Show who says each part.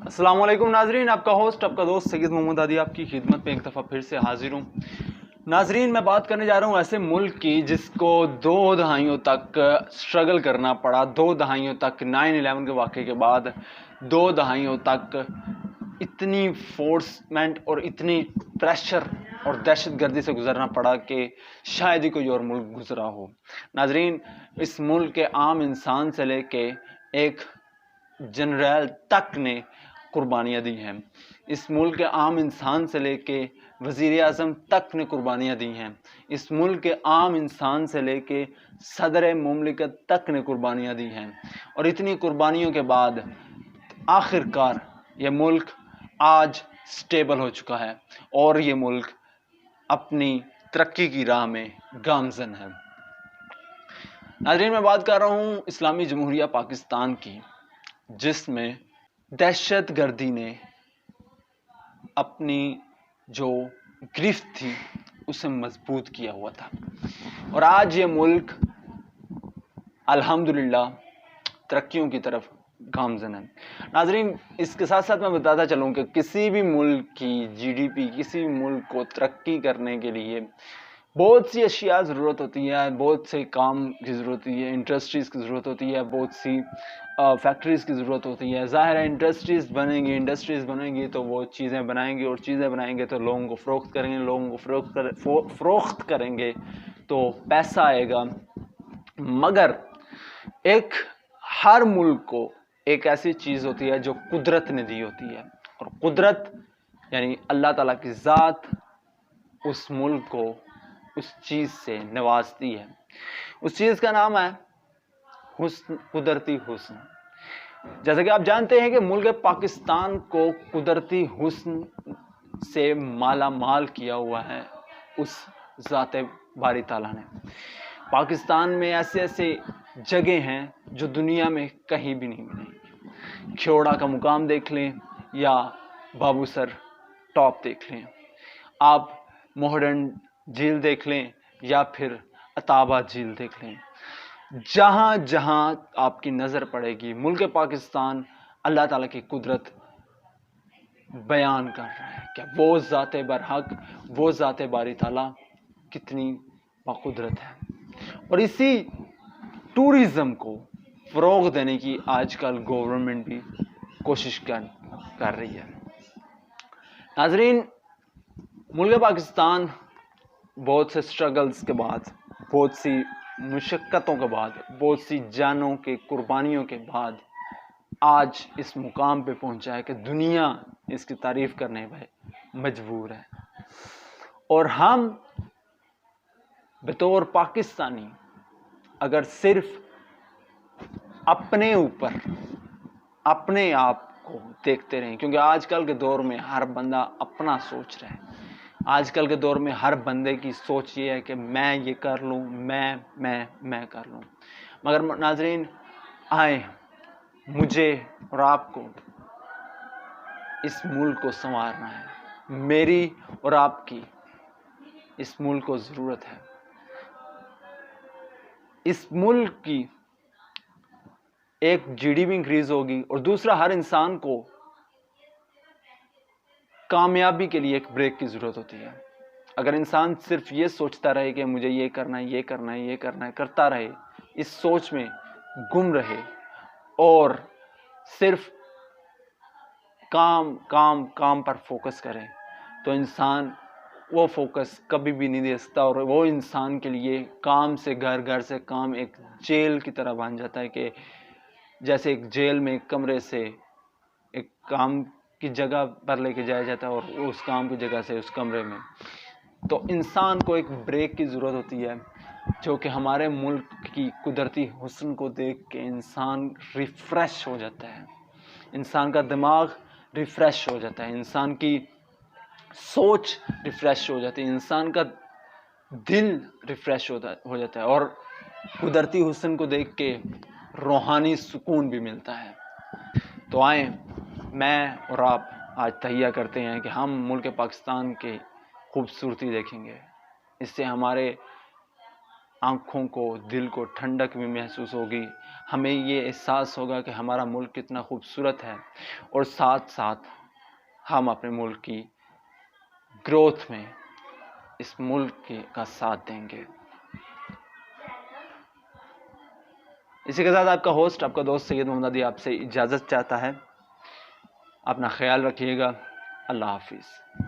Speaker 1: अस्सलाम वालेकुम नाजरीन, आपका होस्ट आपका दोस्त सैयद मोहम्मद आदि आपकी खिदमत में एक दफ़ा फिर से हाजिर हूँ। नाजरीन, मैं बात करने जा रहा हूँ ऐसे मुल्क की जिसको 2 दहाइयों तक स्ट्रगल करना पड़ा। 2 दहाइयों तक 9/11 के वाक़े के बाद 2 दहाइयों तक इतनी फोर्समेंट और इतनी प्रेशर और दहशतगर्दी से गुजरना पड़ा कि शायद ही कोई और मुल्क गुजरा हो। नाजरीन, इस मुल्क के आम इंसान से लेके एक जनरल तक ने कुर्बानियाँ दी हैं। इस मुल्क के आम इंसान से लेके वज़ीर आज़म तक ने कुर्बानियाँ दी हैं। इस मुल्क के आम इंसान से लेके सदर मुमलिकत तक ने कुर्बानियाँ दी हैं। और इतनी कुर्बानियों के बाद आखिरकार ये मुल्क आज स्टेबल हो चुका है और ये मुल्क अपनी तरक्की की राह में गामज़न है। नाज़रीन, मैं बात कर रहा हूँ इस्लामी जमहूरिया पाकिस्तान की, जिसमें दहशत गर्दी ने अपनी जो गिरफ्त थी उसे मजबूत किया हुआ था और आज ये मुल्क अल्हम्दुलिल्लाह तरक्कियों की तरफ गामज़न है। नाजरीन, इसके साथ साथ मैं बताता चलूँ कि किसी भी मुल्क की जीडीपी, किसी भी मुल्क को तरक्की करने के लिए बहुत सी अशिया ज़रूरत होती है, बहुत से काम की ज़रूरत होती है, इंडस्ट्रीज़ की ज़रूरत होती है, बहुत सी फैक्ट्रीज़ की ज़रूरत होती है। ज़ाहिर है इंडस्ट्रीज़ बनेंगी तो वो चीज़ें बनाएंगे और चीज़ें बनाएंगे तो लोगों को फ़रोख्त करेंगे, लोगों को फ़रोख्त करेंगे तो पैसा आएगा। मगर एक हर मुल्क को एक ऐसी चीज़ होती है जो कुदरत ने दी होती है, और कुदरत यानी अल्लाह ताला की ज़ात उस मुल्क को उस चीज़ से नवाजती है। उस चीज़ का नाम है हुस्न, कुदरती हुस्न। जैसे कि आप जानते हैं कि मुल्क पाकिस्तान को कुदरती हुस्न से माला माल किया हुआ है उस ज़ाते बारी ताला ने। पाकिस्तान में ऐसे ऐसे जगह हैं जो दुनिया में कहीं भी नहीं मिलेंगी। ख्योड़ा का मुकाम देख लें या बाबूसर टॉप देख लें, आप मोहरन झील देख लें या फिर अताबा झील देख लें, जहाँ जहाँ आपकी नज़र पड़ेगी मुल्क पाकिस्तान अल्लाह ताला की कुदरत बयान कर रहा है कि वो ज़ाते बरहक, वो ज़ाते बारी ताला कितनी बाकुदरत है। और इसी टूरिज़म को फ़रोग़ देने की आजकल गवर्नमेंट भी कोशिश कर रही है। नाज़रीन, मुल्क पाकिस्तान बहुत से स्ट्रगल्स के बाद, बहुत सी मुशक्क़तों के बाद, बहुत सी जानों के कुर्बानियों के बाद आज इस मुकाम पे पहुंचा है कि दुनिया इसकी तारीफ़ करने पे मजबूर है। और हम बतौर पाकिस्तानी अगर सिर्फ अपने ऊपर अपने आप को देखते रहें, क्योंकि आजकल के दौर में हर बंदा अपना सोच रहा है। आजकल के दौर में हर बंदे की सोच ये है कि मैं ये कर लूँ, मैं कर लूँ। मगर नाज़रीन, आए मुझे और आपको इस मुल्क को संवारना है। मेरी और आपकी इस मुल्क को ज़रूरत है। इस मुल्क की एक जीडीपी इंक्रीज होगी और दूसरा, हर इंसान को कामयाबी के लिए एक ब्रेक की ज़रूरत होती है। अगर इंसान सिर्फ ये सोचता रहे कि मुझे ये करना है, ये करना है, ये करना है, करता रहे, इस सोच में गुम रहे और सिर्फ काम पर फोकस करे, तो इंसान वो फोकस कभी भी नहीं दे सकता। और वो इंसान के लिए काम से घर, घर से काम एक जेल की तरह बन जाता है कि जैसे एक जेल में एक कमरे से एक काम की जगह पर लेके जाया जाता है और उस काम की जगह से उस कमरे में। तो इंसान को एक ब्रेक की ज़रूरत होती है, जो कि हमारे मुल्क की कुदरती हुस्न को देख के इंसान रिफ़्रेश हो जाता है, इंसान का दिमाग रिफ़्रेश हो जाता है, इंसान की सोच रिफ़्रेश हो जाती है, इंसान का दिल रिफ़्रेश हो जाता है और कुदरती हुस्न को देख के रूहानी सुकून भी मिलता है। तो आए मैं और आप आज तहिया करते हैं कि हम मुल्क पाकिस्तान के खूबसूरती देखेंगे। इससे हमारे آنکھوں کو دل کو ٹھنڈک بھی محسوس ہوگی، ہمیں یہ احساس ہوگا کہ ہمارا ملک کتنا خوبصورت ہے، اور ساتھ ساتھ ہم اپنے ملک کی گروتھ میں اس ملک کا ساتھ دیں گے۔ اسی کے ساتھ آپ کا ہوسٹ، آپ کا دوست سید محمد عدی آپ سے اجازت چاہتا ہے۔ اپنا خیال رکھیے گا۔ اللہ حافظ۔